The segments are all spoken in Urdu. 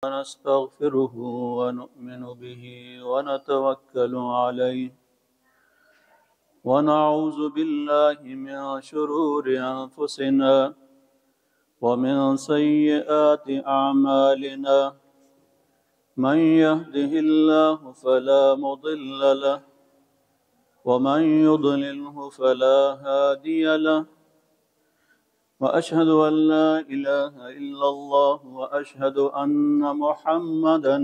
ونستغفره ونؤمن به ونتوكل عليه ونعوذ بالله من شرور أنفسنا ومن سيئات أعمالنا من يهده الله فلا مضل له ومن يضلله فلا هادي له وأشهد أن لا إله إلا الله وأشهد أن محمدا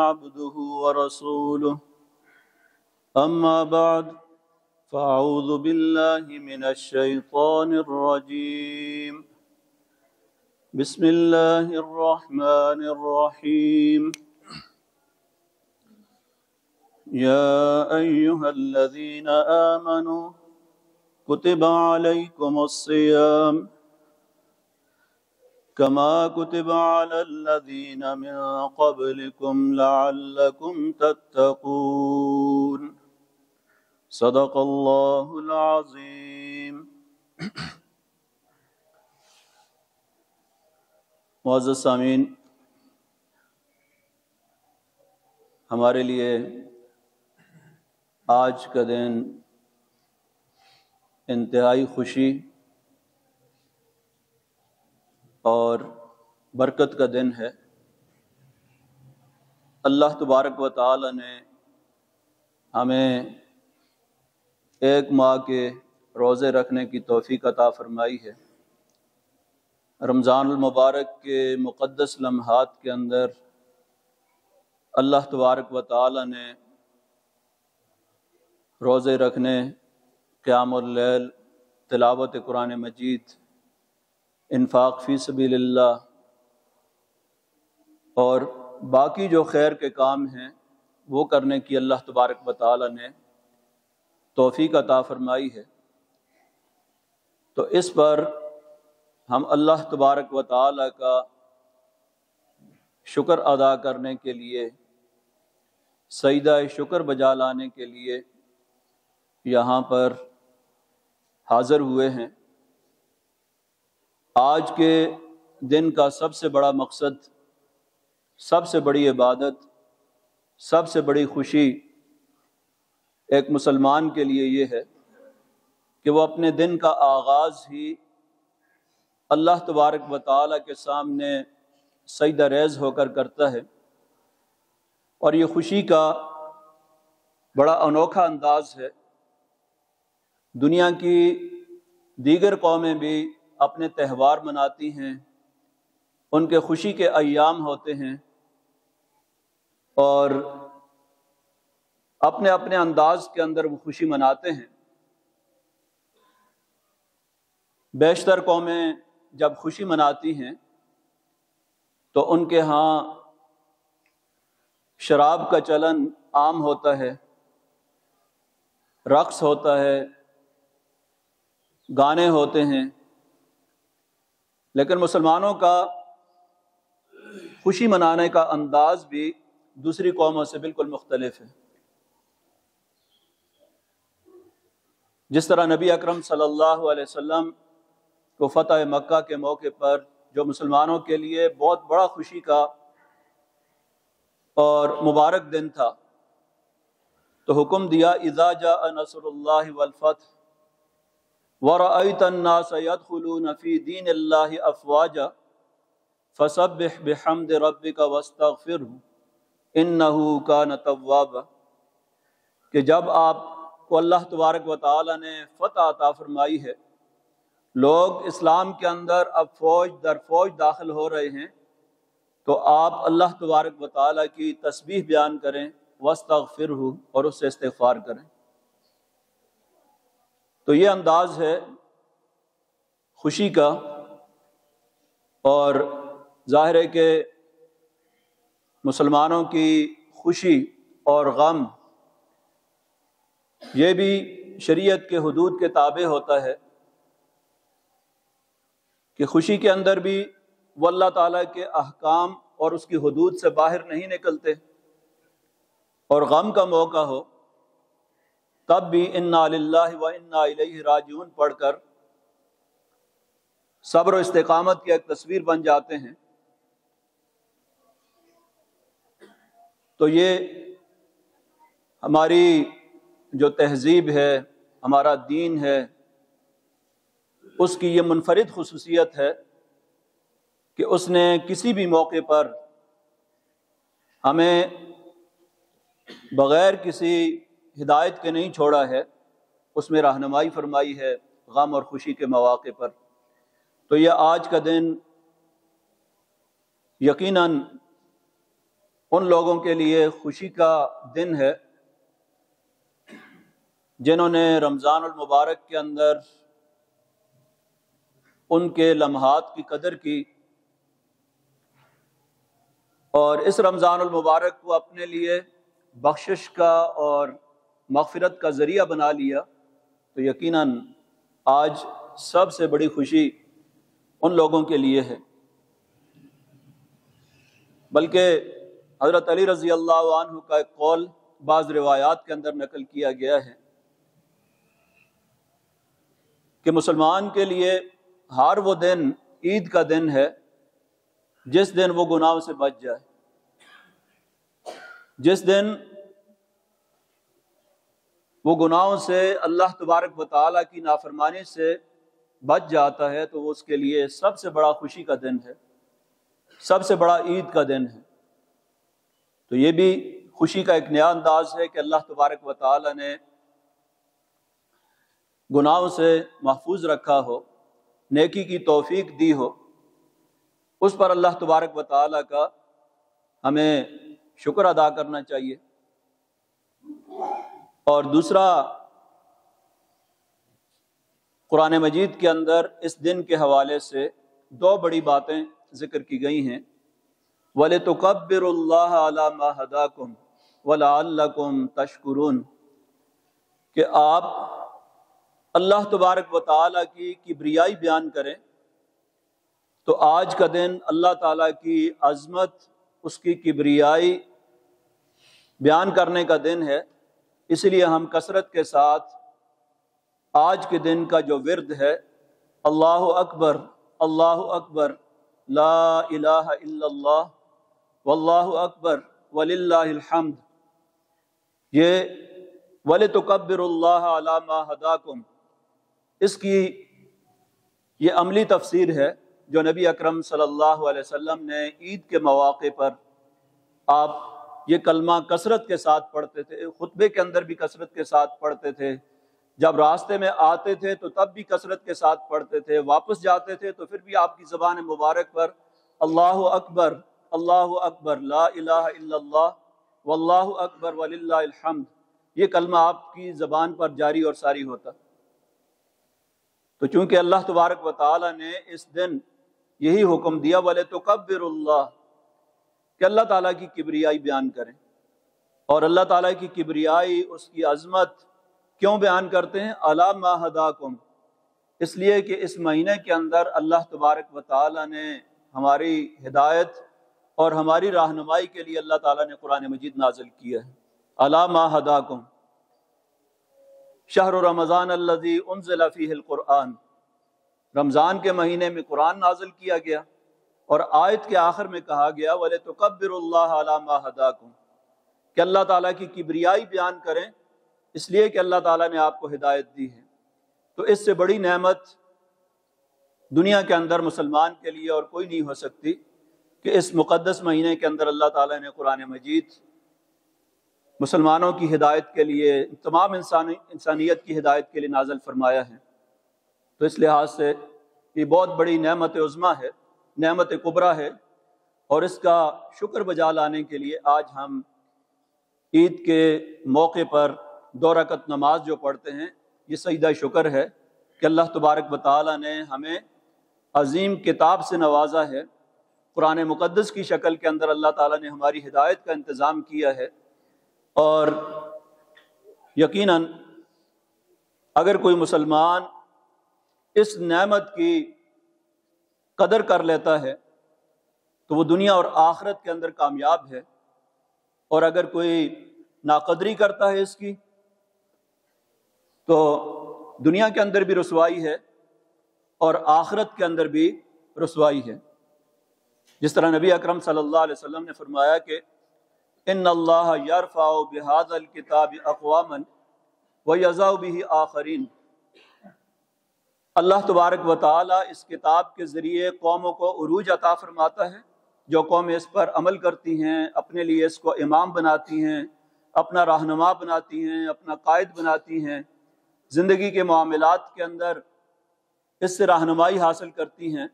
عبده ورسوله أما بعد فأعوذ بالله من الشيطان الرجيم بسم الله الرحمن الرحيم يا أيها الذين آمنوا كتب عليكم الصيام كما كتب على الذين من قبلكم لعلكم تتقون صدق الله العظيم۔ معزز سامعین، ہمارے لیے آج کا دن انتہائی خوشی اور برکت کا دن ہے۔ اللہ تبارک و تعالی نے ہمیں ایک ماہ کے روزے رکھنے کی توفیق عطا فرمائی ہے۔ رمضان المبارک کے مقدس لمحات کے اندر اللہ تبارک و تعالی نے روزے رکھنے، قیام اللیل، تلاوت قرآن مجید، انفاق فی سبیل اللہ اور باقی جو خیر کے کام ہیں وہ کرنے کی اللہ تبارک و تعالی نے توفیق عطا فرمائی ہے۔ تو اس پر ہم اللہ تبارک و تعالی کا شکر ادا کرنے کے لیے، سجدہ شکر بجا لانے کے لیے یہاں پر حاضر ہوئے ہیں۔ آج کے دن کا سب سے بڑا مقصد، سب سے بڑی عبادت، سب سے بڑی خوشی ایک مسلمان کے لیے یہ ہے کہ وہ اپنے دن کا آغاز ہی اللہ تبارک و تعالی کے سامنے سجدہ ریز ہو کر کرتا ہے، اور یہ خوشی کا بڑا انوکھا انداز ہے۔ دنیا کی دیگر قومیں بھی اپنے تہوار مناتی ہیں، ان کے خوشی کے ایام ہوتے ہیں اور اپنے اپنے انداز کے اندر وہ خوشی مناتے ہیں۔ بیشتر قومیں جب خوشی مناتی ہیں تو ان کے ہاں شراب کا چلن عام ہوتا ہے، رقص ہوتا ہے، گانے ہوتے ہیں، لیکن مسلمانوں کا خوشی منانے کا انداز بھی دوسری قوموں سے بالکل مختلف ہے۔ جس طرح نبی اکرم صلی اللہ علیہ وسلم کو فتح مکہ کے موقع پر جو مسلمانوں کے لیے بہت بڑا خوشی کا اور مبارک دن تھا، تو حکم دیا اذا جاء نصر اللہ والفتح وَرَأَيْتَ النَّاسَ يَدْخُلُونَ فِي دِينِ اللَّهِ أَفْوَاجًا فَسَبِّحْ بِحَمْدِ رَبِّكَ وَاسْتَغْفِرْهُ إِنَّهُ كَانَ تَوَّابًا، کہ جب آپ کو اللہ تبارک و تعالی نے فتح عطا فرمائی ہے، لوگ اسلام کے اندر اب فوج در فوج داخل ہو رہے ہیں، تو آپ اللہ تبارک و تعالی کی تسبیح بیان کریں، وَاسْتَغْفِرْهُ، اور اس سے استغفار کریں۔ تو یہ انداز ہے خوشی کا، اور ظاہر ہے کہ مسلمانوں کی خوشی اور غم یہ بھی شریعت کے حدود کے تابع ہوتا ہے، کہ خوشی کے اندر بھی وہ اللہ تعالیٰ کے احکام اور اس کی حدود سے باہر نہیں نکلتے، اور غم کا موقع ہو تب بھی انا للہ و انا الیہ راجعون پڑھ کر صبر و استقامت کی ایک تصویر بن جاتے ہیں، تو یہ ہماری جو تہذیب ہے، ہمارا دین ہے، اس کی یہ منفرد خصوصیت ہے کہ اس نے کسی بھی موقع پر ہمیں بغیر کسی ہدایت کے نہیں چھوڑا ہے، اس میں رہنمائی فرمائی ہے غم اور خوشی کے مواقع پر۔ تو یہ آج کا دن یقیناً ان لوگوں کے لیے خوشی کا دن ہے جنہوں نے رمضان المبارک کے اندر ان کے لمحات کی قدر کی اور اس رمضان المبارک کو اپنے لیے بخشش کا اور مغفرت کا ذریعہ بنا لیا۔ تو یقیناً آج سب سے بڑی خوشی ان لوگوں کے لیے ہے۔ بلکہ حضرت علی رضی اللہ عنہ کا ایک قول بعض روایات کے اندر نقل کیا گیا ہے کہ مسلمان کے لیے ہر وہ دن عید کا دن ہے جس دن وہ گناہوں سے بچ جائے، جس دن وہ گناہوں سے، اللہ تبارک و تعالیٰ کی نافرمانی سے بچ جاتا ہے، تو وہ اس کے لیے سب سے بڑا خوشی کا دن ہے، سب سے بڑا عید کا دن ہے۔ تو یہ بھی خوشی کا ایک نیا انداز ہے کہ اللہ تبارک و تعالیٰ نے گناہوں سے محفوظ رکھا ہو، نیکی کی توفیق دی ہو، اس پر اللہ تبارک و تعالیٰ کا ہمیں شکر ادا کرنا چاہیے۔ اور دوسرا، قرآن مجید کے اندر اس دن کے حوالے سے دو بڑی باتیں ذکر کی گئی ہیں۔ وَلِتُكَبِّرُوا اللَّهَ عَلَى مَا هَدَاكُمْ وَلَعَلَّكُمْ تَشْكُرُونَ، کہ آپ اللہ تبارک و تعالیٰ کی کبریائی بیان کریں۔ تو آج کا دن اللہ تعالیٰ کی عظمت، اس کی کبریائی بیان کرنے کا دن ہے، اس لیے ہم کثرت کے ساتھ آج کے دن کا جو ورد ہے، اللہ اکبر اللہ اکبر لا الہ الا اللہ واللہ اکبر وللہ الحمد، یہ وَلِتُكَبِّرُوا اللَّهَ عَلَى مَا هَدَاكُمْ، اس کی یہ عملی تفسیر ہے جو نبی اکرم صلی اللہ علیہ وسلم نے عید کے مواقع پر آپ یہ کلمہ کثرت کے ساتھ پڑھتے تھے، خطبے کے اندر بھی کثرت کے ساتھ پڑھتے تھے، جب راستے میں آتے تھے تو تب بھی کثرت کے ساتھ پڑھتے تھے، واپس جاتے تھے تو پھر بھی آپ کی زبان مبارک پر اللہ اکبر لا الہ الا اللہ واللہ اکبر وللہ الحمد، یہ کلمہ آپ کی زبان پر جاری اور ساری ہوتا۔ تو چونکہ اللہ تبارک و تعالی نے اس دن یہی حکم دیا وَلِتُكَبِّرُوا اللَّهَ، کہ اللہ تعالیٰ کی کبریائی بیان کریں، اور اللہ تعالیٰ کی کبریائی، اس کی عظمت کیوں بیان کرتے ہیں؟ عَلَى مَا هَدَاكُمْ، اس لیے کہ اس مہینے کے اندر اللہ تبارک و تعالیٰ نے ہماری ہدایت اور ہماری رہنمائی کے لیے اللہ تعالیٰ نے قرآن مجید نازل کیا ہے۔ عَلَى مَا هَدَاكُمْ شہر رمضان الذی انزل فیہ القرآن، رمضان کے مہینے میں قرآن نازل کیا گیا، اور آیت کے آخر میں کہا گیا وَلِتُكَبِّرُوا اللَّهَ عَلَى مَا هَدَاكُمْ، کہ اللہ تعالیٰ کی کبریائی بیان کریں، اس لیے کہ اللہ تعالیٰ نے آپ کو ہدایت دی ہے۔ تو اس سے بڑی نعمت دنیا کے اندر مسلمان کے لیے اور کوئی نہیں ہو سکتی کہ اس مقدس مہینے کے اندر اللہ تعالیٰ نے قرآن مجید مسلمانوں کی ہدایت کے لیے، تمام انسانیت کی ہدایت کے لیے نازل فرمایا ہے۔ تو اس لحاظ سے یہ بہت بڑی نعمت عظمیٰ ہے، نعمت کبریٰ ہے، اور اس کا شکر بجا لانے کے لیے آج ہم عید کے موقع پر 2 رکعت نماز جو پڑھتے ہیں، یہ سجدہ شکر ہے کہ اللہ تبارک و تعالیٰ نے ہمیں عظیم کتاب سے نوازا ہے، قرآن مقدس کی شکل کے اندر اللہ تعالیٰ نے ہماری ہدایت کا انتظام کیا ہے، اور یقیناً اگر کوئی مسلمان اس نعمت کی قدر کر لیتا ہے تو وہ دنیا اور آخرت کے اندر کامیاب ہے، اور اگر کوئی ناقدری کرتا ہے اس کی تو دنیا کے اندر بھی رسوائی ہے اور آخرت کے اندر بھی رسوائی ہے۔ جس طرح نبی اکرم صلی اللہ علیہ وسلم نے فرمایا کہ ان اللہ یرفع بہذا الکتاب اقواما ویضع بہ آخرین، اللہ تبارک و تعالی اس کتاب کے ذریعے قوموں کو عروج عطا فرماتا ہے، جو قومیں اس پر عمل کرتی ہیں، اپنے لیے اس کو امام بناتی ہیں، اپنا رہنما بناتی ہیں، اپنا قائد بناتی ہیں، زندگی کے معاملات کے اندر اس سے رہنمائی حاصل کرتی ہیں،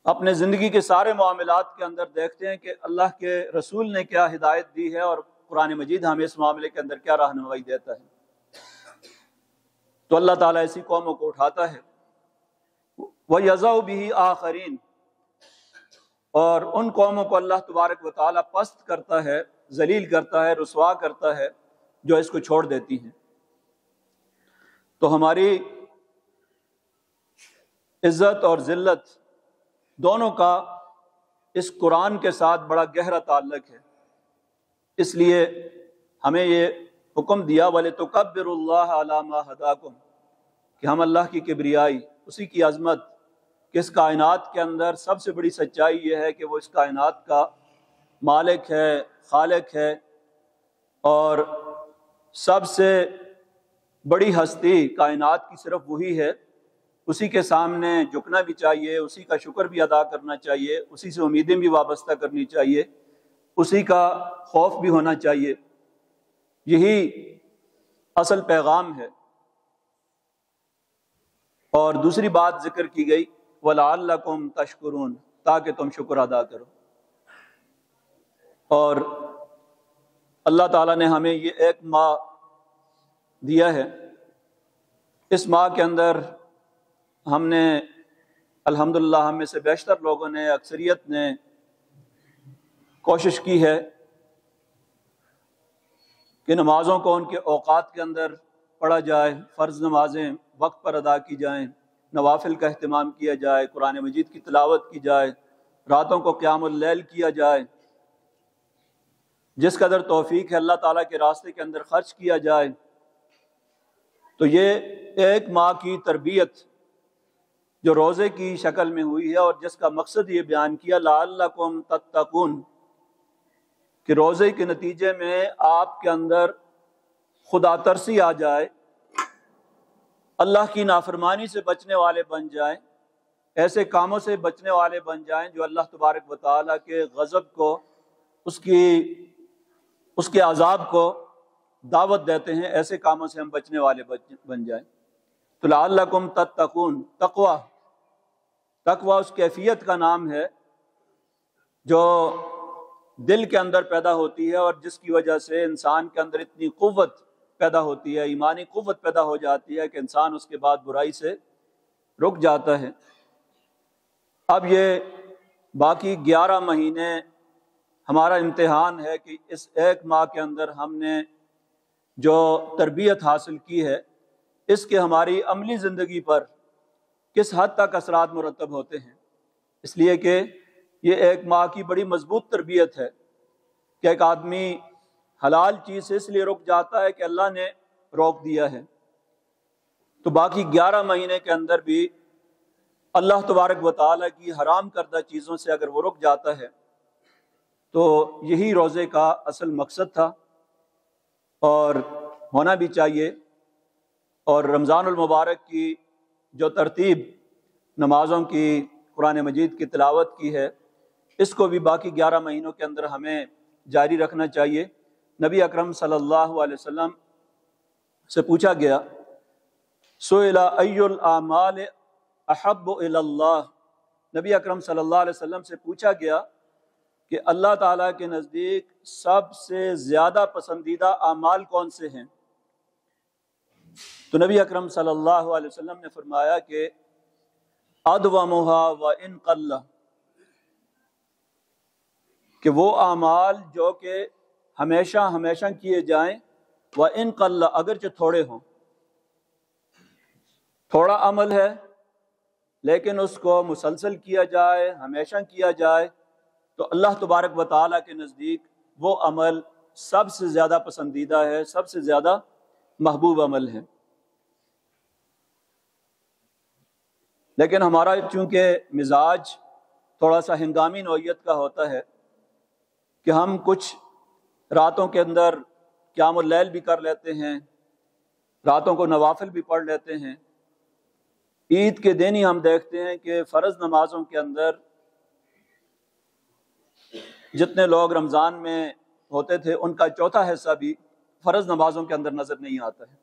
اپنے زندگی کے سارے معاملات کے اندر دیکھتے ہیں کہ اللہ کے رسول نے کیا ہدایت دی ہے اور قرآن مجید ہمیں اس معاملے کے اندر کیا رہنمائی دیتا ہے۔ تو اللہ تعالیٰ ایسی قوموں کو اٹھاتا ہے، وَيَضَعُ بِهِ آخَرِينَ، اور ان قوموں کو اللہ تبارک و تعالیٰ پست کرتا ہے، ذلیل کرتا ہے، رسوا کرتا ہے، جو اس کو چھوڑ دیتی ہیں۔ تو ہماری عزت اور ذلت دونوں کا اس قرآن کے ساتھ بڑا گہرا تعلق ہے، اس لیے ہمیں یہ حکم دیا وَلِتُكَبِّرُوا اللَّهَ عَلَى مَا هَدَاكُمْ، کہ ہم اللہ کی کبریائی، اسی کی عظمت، کہ اس کائنات کے اندر سب سے بڑی سچائی یہ ہے کہ وہ اس کائنات کا مالک ہے، خالق ہے، اور سب سے بڑی ہستی کائنات کی صرف وہی ہے، اسی کے سامنے جھکنا بھی چاہیے، اسی کا شکر بھی ادا کرنا چاہیے، اسی سے امیدیں بھی وابستہ کرنی چاہیے، اسی کا خوف بھی ہونا چاہیے۔ یہی اصل پیغام ہے۔ اور دوسری بات ذکر کی گئی وَلَعَلَّكُمْ تَشْكُرُونَ، تاکہ تم شکر ادا کرو۔ اور اللہ تعالیٰ نے ہمیں یہ ایک ماہ دیا ہے، اس ماہ کے اندر ہم نے الحمدللہ، ہم میں سے بیشتر لوگوں نے، اکثریت نے کوشش کی ہے کہ نمازوں کو ان کے اوقات کے اندر پڑھا جائے، فرض نمازیں وقت پر ادا کی جائیں، نوافل کا اہتمام کیا جائے، قرآن مجید کی تلاوت کی جائے، راتوں کو قیام اللیل کیا جائے، جس قدر توفیق ہے اللہ تعالیٰ کے راستے کے اندر خرچ کیا جائے۔ تو یہ ایک ماہ کی تربیت جو روزے کی شکل میں ہوئی ہے، اور جس کا مقصد یہ بیان کیا لعلکم تتقون، کہ روزے کے نتیجے میں آپ کے اندر خدا ترسی آ جائے، اللہ کی نافرمانی سے بچنے والے بن جائیں، ایسے کاموں سے بچنے والے بن جائیں جو اللہ تبارک و تعالیٰ کے غضب کو، اس کے عذاب کو دعوت دیتے ہیں، ایسے کاموں سے ہم بچنے والے بن جائیں۔ تو لعلکم تتقون، تقوی اس کیفیت کا نام ہے جو دل کے اندر پیدا ہوتی ہے، اور جس کی وجہ سے انسان کے اندر اتنی قوت پیدا ہوتی ہے، ایمانی قوت پیدا ہو جاتی ہے کہ انسان اس کے بعد برائی سے رک جاتا ہے۔ اب یہ باقی 11 مہینے ہمارا امتحان ہے کہ اس ایک ماہ کے اندر ہم نے جو تربیت حاصل کی ہے، اس کے ہماری عملی زندگی پر کس حد تک اثرات مرتب ہوتے ہیں۔ اس لیے کہ یہ ایک ماہ کی بڑی مضبوط تربیت ہے کہ ایک آدمی حلال چیز سے اس لیے رک جاتا ہے کہ اللہ نے روک دیا ہے، تو باقی 11 مہینے کے اندر بھی اللہ تبارک و تعالیٰ کی حرام کردہ چیزوں سے اگر وہ رک جاتا ہے تو یہی روزے کا اصل مقصد تھا اور ہونا بھی چاہیے۔ اور رمضان المبارک کی جو ترتیب نمازوں کی، قرآن مجید کی تلاوت کی ہے، اس کو بھی باقی 11 مہینوں کے اندر ہمیں جاری رکھنا چاہیے۔ نبی اکرم صلی اللہ علیہ وسلم سے پوچھا گیا، سئل ای الاعمال احب الی اللہ، نبی اکرم صلی اللہ علیہ وسلم سے پوچھا گیا کہ اللہ تعالیٰ کے نزدیک سب سے زیادہ پسندیدہ اعمال کون سے ہیں؟ تو نبی اکرم صلی اللہ علیہ وسلم نے فرمایا کہ ادومها وان قل، کہ وہ اعمال جو کہ ہمیشہ کیے جائیں، وان قل، اگرچہ تھوڑے ہوں، تھوڑا عمل ہے لیکن اس کو مسلسل کیا جائے، ہمیشہ کیا جائے، تو اللہ تبارک و تعالیٰ کے نزدیک وہ عمل سب سے زیادہ پسندیدہ ہے، سب سے زیادہ محبوب عمل ہے۔ لیکن ہمارا چونکہ مزاج تھوڑا سا ہنگامی نوعیت کا ہوتا ہے کہ ہم کچھ راتوں کے اندر قیام اللیل بھی کر لیتے ہیں، راتوں کو نوافل بھی پڑھ لیتے ہیں۔ عید کے دن ہی ہم دیکھتے ہیں کہ فرض نمازوں کے اندر جتنے لوگ رمضان میں ہوتے تھے ان کا چوتھا حصہ بھی فرض نمازوں کے اندر نظر نہیں آتا ہے۔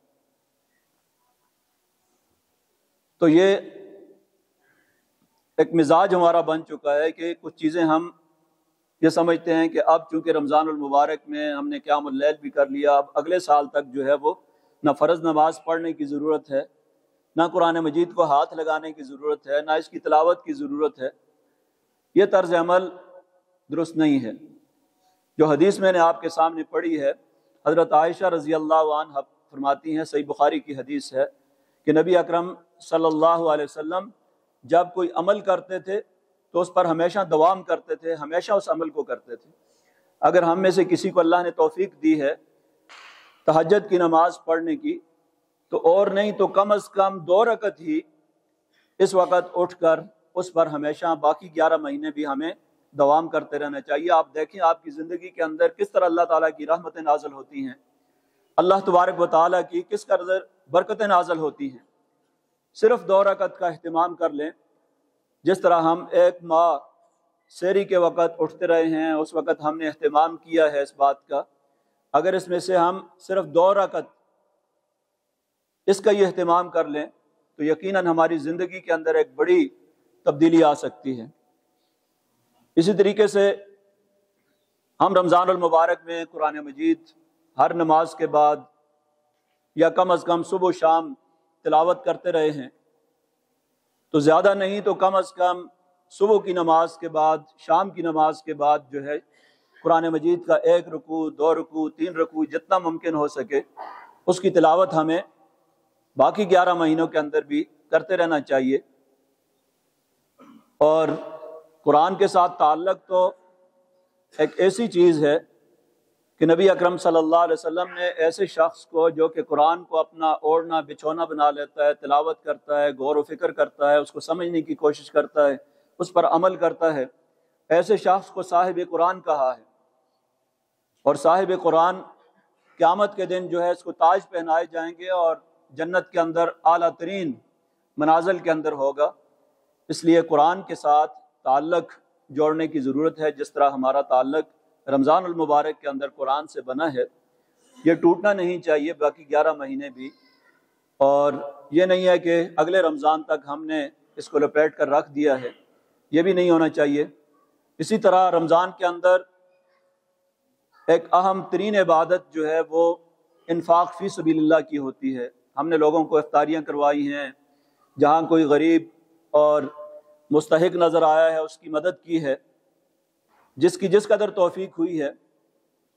تو یہ ایک مزاج ہمارا بن چکا ہے کہ کچھ چیزیں ہم یہ سمجھتے ہیں کہ اب چونکہ رمضان المبارک میں ہم نے قیام اللیل بھی کر لیا، اب اگلے سال تک جو ہے وہ نہ فرض نماز پڑھنے کی ضرورت ہے، نہ قرآن مجید کو ہاتھ لگانے کی ضرورت ہے، نہ اس کی تلاوت کی ضرورت ہے۔ یہ طرز عمل درست نہیں ہے۔ جو حدیث میں نے آپ کے سامنے پڑھی ہے، حضرت عائشہ رضی اللہ عنہ فرماتی ہیں، صحیح بخاری کی حدیث ہے کہ نبی اکرم صلی اللہ علیہ وسلم جب کوئی عمل کرتے تھے تو اس پر ہمیشہ دوام کرتے تھے، ہمیشہ اس عمل کو کرتے تھے۔ اگر ہم میں سے کسی کو اللہ نے توفیق دی ہے تہجد کی نماز پڑھنے کی، تو اور نہیں تو کم از کم 2 رکعت ہی اس وقت اٹھ کر اس پر ہمیشہ باقی 11 مہینے بھی ہمیں دوام کرتے رہنا چاہیے۔ آپ دیکھیں آپ کی زندگی کے اندر کس طرح اللہ تعالیٰ کی رحمتیں نازل ہوتی ہیں، اللہ تبارک و تعالیٰ کی کس قدر برکتیں نازل ہوتی ہیں۔ صرف 2 رکعت کا اہتمام کر لیں، جس طرح ہم 1 ماہ سحری کے وقت اٹھتے رہے ہیں، اس وقت ہم نے اہتمام کیا ہے اس بات کا، اگر اس میں سے ہم صرف 2 رکعت اس کا یہ اہتمام کر لیں تو یقیناً ہماری زندگی کے اندر ایک بڑی تبدیلی آ سکتی ہے۔ اسی طریقے سے ہم رمضان المبارک میں قرآن مجید ہر نماز کے بعد یا کم از کم صبح و شام تلاوت کرتے رہے ہیں، تو زیادہ نہیں تو کم از کم صبح کی نماز کے بعد، شام کی نماز کے بعد جو ہے قرآن مجید کا 1 رکوع، 2 رکوع، 3 رکوع جتنا ممکن ہو سکے اس کی تلاوت ہمیں باقی 11 مہینوں کے اندر بھی کرتے رہنا چاہیے۔ اور قرآن کے ساتھ تعلق تو ایک ایسی چیز ہے کہ نبی اکرم صلی اللہ علیہ وسلم نے ایسے شخص کو جو کہ قرآن کو اپنا اوڑھنا بچھونا بنا لیتا ہے، تلاوت کرتا ہے، غور و فکر کرتا ہے، اس کو سمجھنے کی کوشش کرتا ہے، اس پر عمل کرتا ہے، ایسے شخص کو صاحب قرآن کہا ہے۔ اور صاحب قرآن قیامت کے دن جو ہے اس کو تاج پہنائے جائیں گے اور جنت کے اندر اعلیٰ ترین منازل کے اندر ہوگا۔ اس لیے قرآن کے ساتھ تعلق جوڑنے کی ضرورت ہے، جس طرح ہمارا تعلق رمضان المبارک کے اندر قرآن سے بنا ہے، یہ ٹوٹنا نہیں چاہیے باقی 11 مہینے بھی۔ اور یہ نہیں ہے کہ اگلے رمضان تک ہم نے اس کو لپیٹ کر رکھ دیا ہے، یہ بھی نہیں ہونا چاہیے۔ اسی طرح رمضان کے اندر ایک اہم ترین عبادت جو ہے وہ انفاق فی سبیل اللہ کی ہوتی ہے۔ ہم نے لوگوں کو افطاریاں کروائی ہیں، جہاں کوئی غریب اور مستحق نظر آیا ہے اس کی مدد کی ہے، جس کی جس قدر توفیق ہوئی ہے۔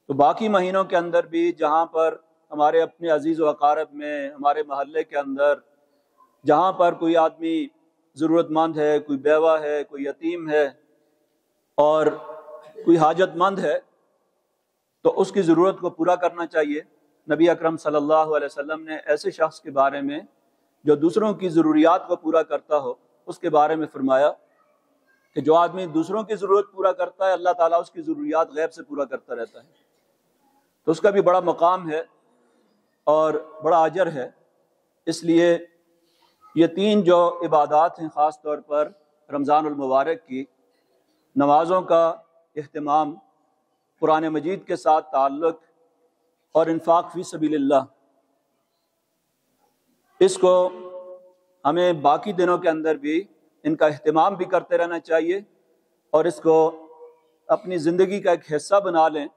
تو باقی مہینوں کے اندر بھی جہاں پر ہمارے اپنے عزیز و اقارب میں، ہمارے محلے کے اندر جہاں پر کوئی آدمی ضرورت مند ہے، کوئی بیوہ ہے، کوئی یتیم ہے اور کوئی حاجت مند ہے، تو اس کی ضرورت کو پورا کرنا چاہیے۔ نبی اکرم صلی اللہ علیہ وسلم نے ایسے شخص کے بارے میں جو دوسروں کی ضروریات کو پورا کرتا ہو، اس کے بارے میں فرمایا کہ جو آدمی دوسروں کی ضرورت پورا کرتا ہے اللہ تعالیٰ اس کی ضروریات غیب سے پورا کرتا رہتا ہے، تو اس کا بھی بڑا مقام ہے اور بڑا اجر ہے۔ اس لیے یہ 3 جو عبادات ہیں، خاص طور پر رمضان المبارک کی، نمازوں کا اہتمام، قرآن مجید کے ساتھ تعلق اور انفاق فی سبیل اللہ، اس کو ہمیں باقی دنوں کے اندر بھی ان کا اہتمام بھی کرتے رہنا چاہیے اور اس کو اپنی زندگی کا ایک حصہ بنا لیں۔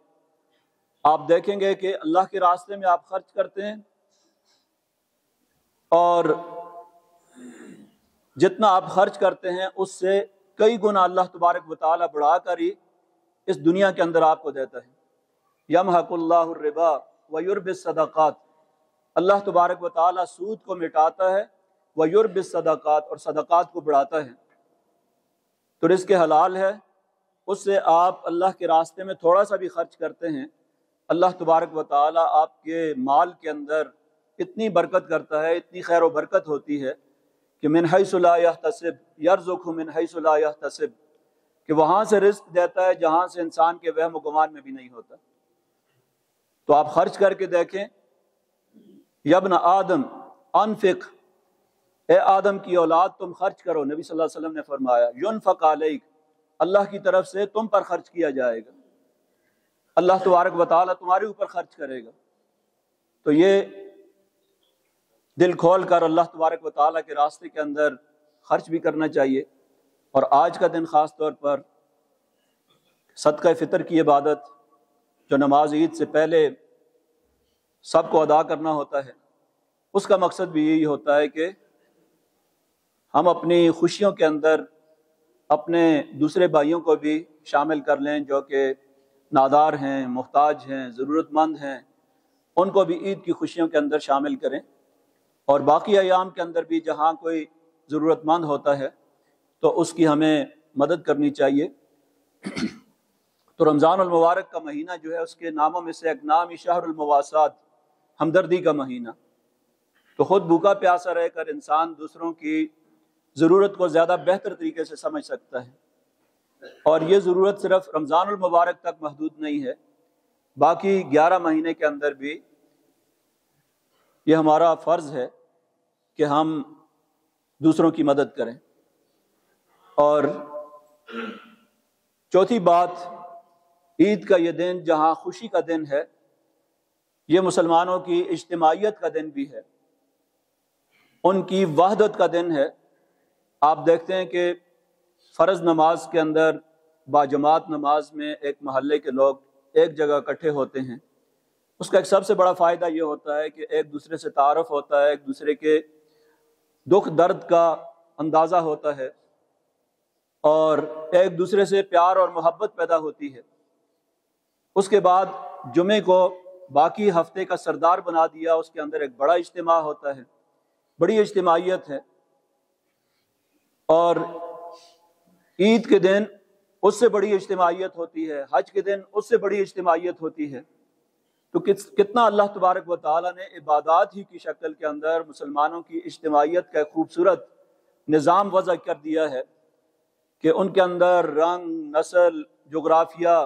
آپ دیکھیں گے کہ اللہ کے راستے میں آپ خرچ کرتے ہیں اور جتنا آپ خرچ کرتے ہیں اس سے کئی گنا اللہ تبارک و تعالیٰ بڑھا کر ہی اس دنیا کے اندر آپ کو دیتا ہے۔ یمحق اللہ الربا ویربی الصدقات، اللہ تبارک و تعالیٰ سود کو مٹاتا ہے، ویربی الصدقات، اور صدقات کو بڑھاتا ہے۔ تو رزق حلال ہے، اس سے آپ اللہ کے راستے میں تھوڑا سا بھی خرچ کرتے ہیں، اللہ تبارک و تعالیٰ آپ کے مال کے اندر اتنی برکت کرتا ہے، اتنی خیر و برکت ہوتی ہے کہ من حیث لا یحتسب یرزقہ من حیث لا یحتسب، کہ وہاں سے رزق دیتا ہے جہاں سے انسان کے وہم و گمان میں بھی نہیں ہوتا۔ تو آپ خرچ کر کے دیکھیں، یا ابن آدم انفق، اے آدم کی اولاد تم خرچ کرو، نبی صلی اللہ علیہ وسلم نے فرمایا ینفق علیک، اللہ کی طرف سے تم پر خرچ کیا جائے گا، اللہ تبارک و تعالیٰ تمہارے اوپر خرچ کرے گا۔ تو یہ دل کھول کر اللہ تبارک و تعالیٰ کے راستے کے اندر خرچ بھی کرنا چاہیے۔ اور آج کا دن خاص طور پر صدقہ فطر کی عبادت جو نماز عید سے پہلے سب کو ادا کرنا ہوتا ہے، اس کا مقصد بھی یہی ہوتا ہے کہ ہم اپنی خوشیوں کے اندر اپنے دوسرے بھائیوں کو بھی شامل کر لیں جو کہ نادار ہیں، محتاج ہیں، ضرورت مند ہیں، ان کو بھی عید کی خوشیوں کے اندر شامل کریں۔ اور باقی ایام کے اندر بھی جہاں کوئی ضرورت مند ہوتا ہے تو اس کی ہمیں مدد کرنی چاہیے۔ تو رمضان المبارک کا مہینہ جو ہے اس کے ناموں میں سے ایک نام ہی شہر المواسات، ہمدردی کا مہینہ۔ تو خود بھوکا پیاسا رہ کر انسان دوسروں کی ضرورت کو زیادہ بہتر طریقے سے سمجھ سکتا ہے، اور یہ ضرورت صرف رمضان المبارک تک محدود نہیں ہے، باقی 11 مہینے کے اندر بھی یہ ہمارا فرض ہے کہ ہم دوسروں کی مدد کریں۔ اور چوتھی بات، عید کا یہ دن جہاں خوشی کا دن ہے، یہ مسلمانوں کی اجتماعیت کا دن بھی ہے، ان کی وحدت کا دن ہے۔ آپ دیکھتے ہیں کہ فرض نماز کے اندر باجماعت نماز میں ایک محلے کے لوگ ایک جگہ اکٹھے ہوتے ہیں، اس کا ایک سب سے بڑا فائدہ یہ ہوتا ہے کہ ایک دوسرے سے تعارف ہوتا ہے، ایک دوسرے کے دکھ درد کا اندازہ ہوتا ہے، اور ایک دوسرے سے پیار اور محبت پیدا ہوتی ہے۔ اس کے بعد جمعے کو باقی ہفتے کا سردار بنا دیا، اس کے اندر ایک بڑا اجتماع ہوتا ہے، بڑی اجتماعیت ہے۔ اور عید کے دن اس سے بڑی اجتماعیت ہوتی ہے، حج کے دن اس سے بڑی اجتماعیت ہوتی ہے۔ تو کتنا اللہ تبارک و تعالیٰ نے عبادات ہی کی شکل کے اندر مسلمانوں کی اجتماعیت کا ایک خوبصورت نظام وضع کر دیا ہے کہ ان کے اندر رنگ، نسل، جغرافیہ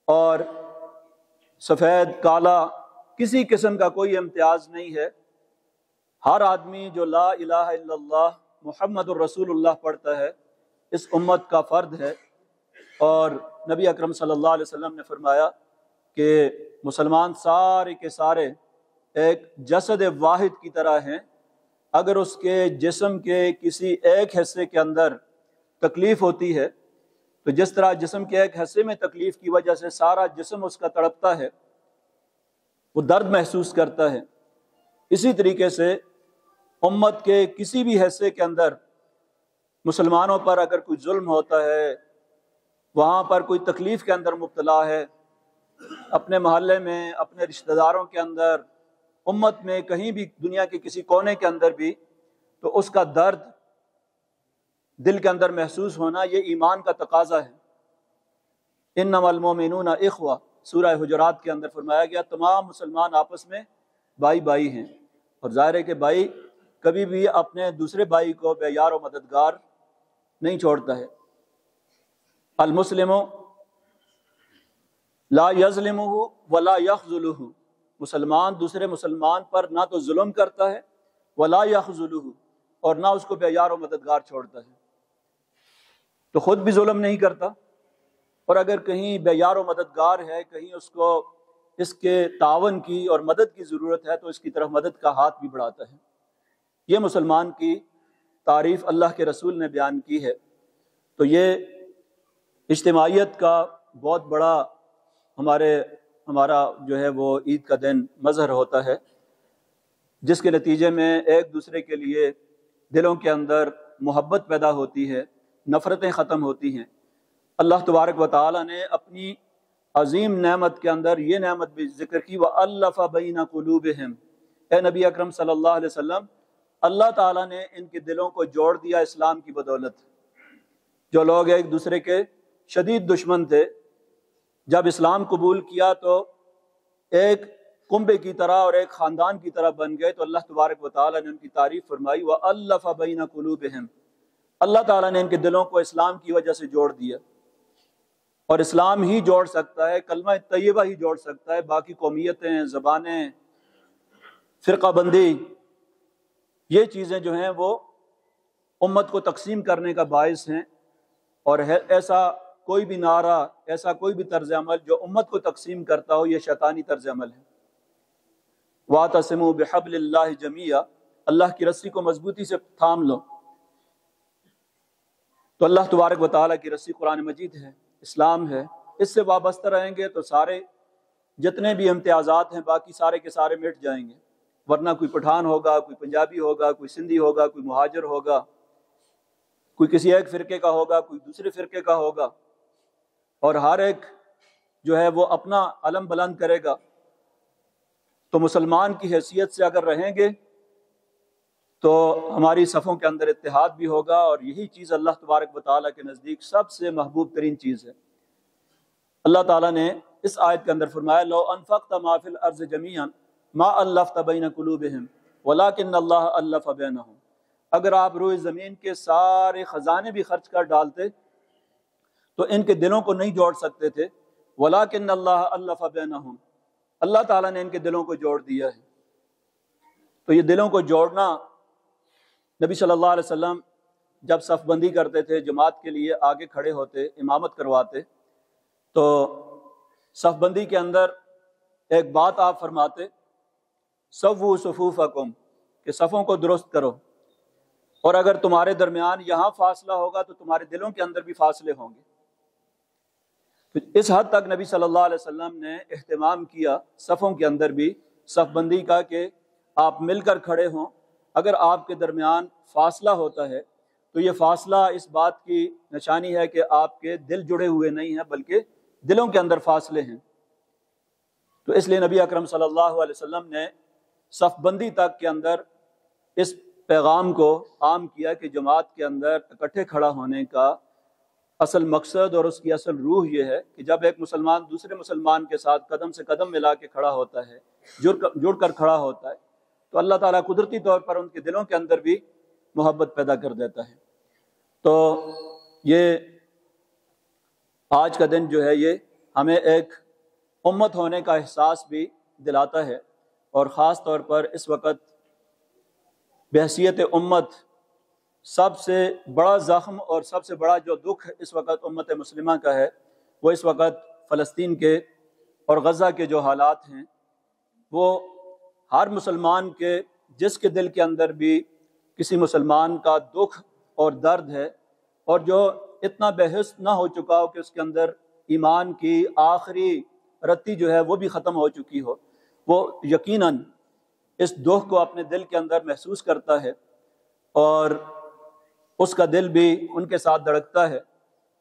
اور سفید، کالا، کسی قسم کا کوئی امتیاز نہیں ہے۔ ہر آدمی جو لا الہ الا اللہ محمد الرسول اللہ پڑھتا ہے اس امت کا فرد ہے۔ اور نبی اکرم صلی اللہ علیہ وسلم نے فرمایا کہ مسلمان سارے کے سارے ایک جسد واحد کی طرح ہیں، اگر اس کے جسم کے کسی ایک حصے کے اندر تکلیف ہوتی ہے تو جس طرح جسم کے ایک حصے میں تکلیف کی وجہ سے سارا جسم اس کا تڑپتا ہے، وہ درد محسوس کرتا ہے، اسی طریقے سے امت کے کسی بھی حصے کے اندر مسلمانوں پر اگر کوئی ظلم ہوتا ہے، وہاں پر کوئی تکلیف کے اندر مبتلا ہے، اپنے محلے میں، اپنے رشتہ داروں کے اندر، امت میں کہیں بھی دنیا کے کسی کونے کے اندر بھی، تو اس کا درد دل کے اندر محسوس ہونا یہ ایمان کا تقاضا ہے۔ انما المؤمنون اخوہ، سورہ حجرات کے اندر فرمایا گیا تمام مسلمان آپس میں بھائی بھائی ہیں، اور ظاہر ہے کہ بھائی کبھی بھی اپنے دوسرے بھائی کو بے یار و مددگار نہیں چھوڑتا ہے۔ المسلم لا یظلمہ ولا یخذلہ، مسلمان دوسرے مسلمان پر نہ تو ظلم کرتا ہے ولا یخذلہ، اور نہ اس کو بے یار و مددگار چھوڑتا ہے۔ تو خود بھی ظلم نہیں کرتا، اور اگر کہیں بے یار و مددگار ہے، کہیں اس کو اس کے تعاون کی اور مدد کی ضرورت ہے تو اس کی طرف مدد کا ہاتھ بھی بڑھاتا ہے۔ یہ مسلمان کی تعریف اللہ کے رسول نے بیان کی ہے۔ تو یہ اجتماعیت کا بہت بڑا ہمارا جو ہے وہ عید کا دن مظہر ہوتا ہے، جس کے نتیجے میں ایک دوسرے کے لیے دلوں کے اندر محبت پیدا ہوتی ہے، نفرتیں ختم ہوتی ہیں۔ اللہ تبارک و تعالیٰ نے اپنی عظیم نعمت کے اندر یہ نعمت بھی ذکر کی، وَأَلَّفَ بَيْنَ قُلُوبِهِمْ، اے نبی اکرم صلی اللہ علیہ وسلم، اللہ تعالیٰ نے ان کے دلوں کو جوڑ دیا اسلام کی بدولت۔ جو لوگ ایک دوسرے کے شدید دشمن تھے، جب اسلام قبول کیا تو ایک کنبے کی طرح اور ایک خاندان کی طرح بن گئے، تو اللہ تبارک و تعالیٰ نے ان کی تعریف فرمائی وَأَلَّفَ بَيْنَ قُلُوبِهِمْ، اللہ تعالیٰ نے ان کے دلوں کو اسلام کی وجہ سے جوڑ دیا، اور اسلام ہی جوڑ سکتا ہے، کلمہ طیبہ ہی جوڑ سکتا ہے، باقی قومیتیں، زبانیں، فرقہ بندی، یہ چیزیں جو ہیں وہ امت کو تقسیم کرنے کا باعث ہیں، اور ایسا کوئی بھی نعرہ، ایسا کوئی بھی طرز عمل جو امت کو تقسیم کرتا ہو، یہ شیطانی طرز عمل ہے۔ وَاعْتَصِمُوا بِحَبْلِ اللَّهِ جَمِيعًا، اللہ کی رسی کو مضبوطی سے تھام لو۔ تو اللہ تبارک و تعالیٰ کی رسی قرآن مجید ہے، اسلام ہے، اس سے وابستہ رہیں گے تو سارے جتنے بھی امتیازات ہیں باقی سارے کے سارے مٹ جائیں گے، ورنہ کوئی پٹھان ہوگا، کوئی پنجابی ہوگا، کوئی سندھی ہوگا، کوئی مہاجر ہوگا، کوئی کسی ایک فرقے کا ہوگا، کوئی دوسرے فرقے کا ہوگا، اور ہر ایک جو ہے وہ اپنا علم بلند کرے گا۔ تو مسلمان کی حیثیت سے اگر رہیں گے تو ہماری صفوں کے اندر اتحاد بھی ہوگا، اور یہی چیز اللہ تبارک و تعالیٰ کے نزدیک سب سے محبوب ترین چیز ہے۔ اللہ تعالیٰ نے اس آیت کے اندر فرمایا لو انفقت ما فی الارض جمیعا ما الفت بین قلوبہم ولکن اللہ الف بینہم، اگر آپ روئے زمین کے سارے خزانے بھی خرچ کر ڈالتے تو ان کے دلوں کو نہیں جوڑ سکتے تھے، ولکن اللہ الف بینہم، اللہ تعالیٰ نے ان کے دلوں کو جوڑ دیا ہے۔ تو یہ دلوں کو جوڑنا، نبی صلی اللہ علیہ وسلم جب صف بندی کرتے تھے، جماعت کے لیے آگے کھڑے ہوتے، امامت کرواتے، تو صف بندی کے اندر ایک بات آپ فرماتے سووا صفوفکم، کہ صفوں کو درست کرو، اور اگر تمہارے درمیان یہاں فاصلہ ہوگا تو تمہارے دلوں کے اندر بھی فاصلے ہوں گے۔ تو اس حد تک نبی صلی اللہ علیہ وسلم نے اہتمام کیا صفوں کے اندر بھی صف بندی کا، کہ آپ مل کر کھڑے ہوں، اگر آپ کے درمیان فاصلہ ہوتا ہے تو یہ فاصلہ اس بات کی نشانی ہے کہ آپ کے دل جڑے ہوئے نہیں ہیں، بلکہ دلوں کے اندر فاصلے ہیں۔ تو اس لیے نبی اکرم صلی اللہ علیہ وسلم نے صف بندی تک کے اندر اس پیغام کو عام کیا کہ جماعت کے اندر اکٹھے کھڑا ہونے کا اصل مقصد اور اس کی اصل روح یہ ہے کہ جب ایک مسلمان دوسرے مسلمان کے ساتھ قدم سے قدم ملا کے کھڑا ہوتا ہے، جڑ کر کھڑا ہوتا ہے، تو اللہ تعالیٰ قدرتی طور پر ان کے دلوں کے اندر بھی محبت پیدا کر دیتا ہے۔ تو یہ آج کا دن جو ہے یہ ہمیں ایک امت ہونے کا احساس بھی دلاتا ہے، اور خاص طور پر اس وقت بحیثیت امت سب سے بڑا زخم اور سب سے بڑا جو دکھ اس وقت امت مسلمہ کا ہے، وہ اس وقت فلسطین کے اور غزہ کے جو حالات ہیں، وہ ہر مسلمان کے جس کے دل کے اندر بھی کسی مسلمان کا دکھ اور درد ہے، اور جو اتنا بحث نہ ہو چکا ہو کہ اس کے اندر ایمان کی آخری رتی جو ہے وہ بھی ختم ہو چکی ہو، وہ یقیناً اس دکھ کو اپنے دل کے اندر محسوس کرتا ہے، اور اس کا دل بھی ان کے ساتھ دھڑکتا ہے۔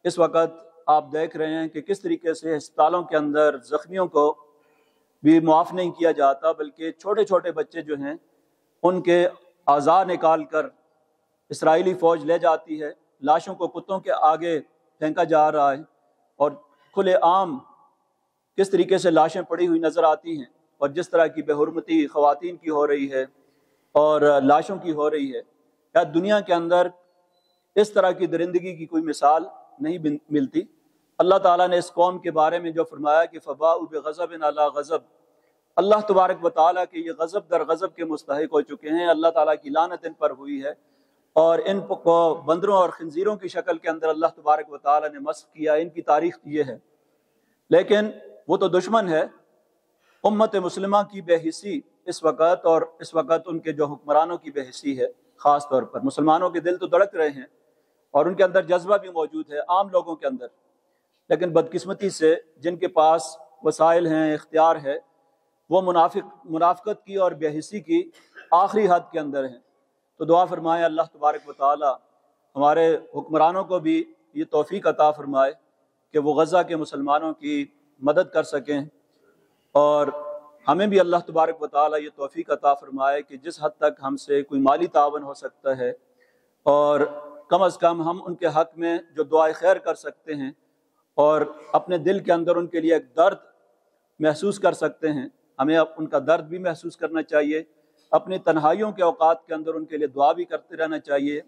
اس وقت آپ دیکھ رہے ہیں کہ کس طریقے سے ہسپتالوں کے اندر زخمیوں کو بھی معاف نہیں کیا جاتا، بلکہ چھوٹے چھوٹے بچے جو ہیں ان کے اعضاء نکال کر اسرائیلی فوج لے جاتی ہے، لاشوں کو کتوں کے آگے پھینکا جا رہا ہے، اور کھلے عام کس طریقے سے لاشیں پڑی ہوئی نظر آتی ہیں، اور جس طرح کی بے حرمتی خواتین کی ہو رہی ہے اور لاشوں کی ہو رہی ہے، یا دنیا کے اندر اس طرح کی درندگی کی کوئی مثال نہیں ملتی۔ اللہ تعالیٰ نے اس قوم کے بارے میں جو فرمایا کہ فباؤ بغضب علی غضب، اللہ تبارک و تعالیٰ کے یہ غضب در غضب کے مستحق ہو چکے ہیں، اللہ تعالیٰ کی لعنت ان پر ہوئی ہے، اور ان کو بندروں اور خنزیروں کی شکل کے اندر اللہ تبارک و تعالیٰ نے مسخ کیا، ان کی تاریخ یہ ہے۔ لیکن وہ تو دشمن ہے، امت مسلمہ کی بے حسی اس وقت، اور اس وقت ان کے جو حکمرانوں کی بے حسی ہے، خاص طور پر مسلمانوں کے دل تو دھڑک رہے ہیں اور ان کے اندر جذبہ بھی موجود ہے عام لوگوں کے اندر، لیکن بدقسمتی سے جن کے پاس وسائل ہیں، اختیار ہے، وہ منافقت کی اور بے حسی کی آخری حد کے اندر ہیں۔ تو دعا فرمائے اللہ تبارک و تعالی ہمارے حکمرانوں کو بھی یہ توفیق عطا فرمائے کہ وہ غزہ کے مسلمانوں کی مدد کر سکیں، اور ہمیں بھی اللہ تبارک و تعالی یہ توفیق عطا فرمائے کہ جس حد تک ہم سے کوئی مالی تعاون ہو سکتا ہے، اور کم از کم ہم ان کے حق میں جو دعائے خیر کر سکتے ہیں اور اپنے دل کے اندر ان کے لیے ایک درد محسوس کر سکتے ہیں، ہمیں ان کا درد بھی محسوس کرنا چاہیے، اپنی تنہائیوں کے اوقات کے اندر ان کے لیے دعا بھی کرتے رہنا چاہیے۔